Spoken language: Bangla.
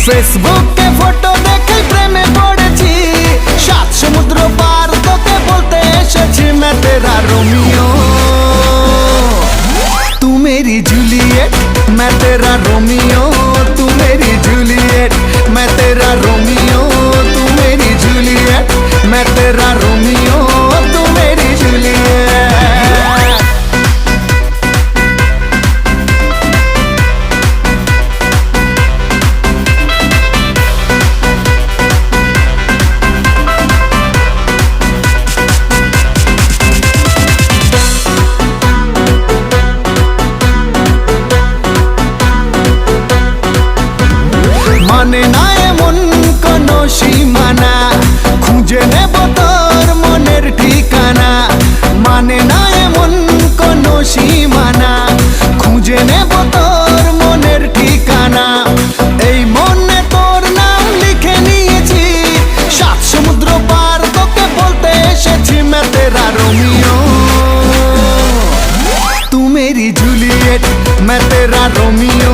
ফেসবুকে ফটো দেখে প্রেমে পড়েছি, সাত সমুদ্র পার তোকে বলতে এসেছি मैं तेरा रोमियो तू मेरी जूलियट मैं तेरा रोमियो तू मेरी जूलियट मैं तेरा रोमियो तू मेरी जूलियट मैं तेरा रोमियो तू मेरी जूलियट। মানে না এমন কোনো সীমানা, খুঁজে নেব তোর মনের ঠিকানা। মানে না এমন কোনো সীমানা, খুঁজে নেব তোর মনের ঠিকানা। এই মনে তোর নাম লিখে নিয়েছি, সাত সমুদ্র পার তোকে বলতে এসেছি मैं तेरा रोमियो तू मेरी जूलियट मैं तेरा रोमियो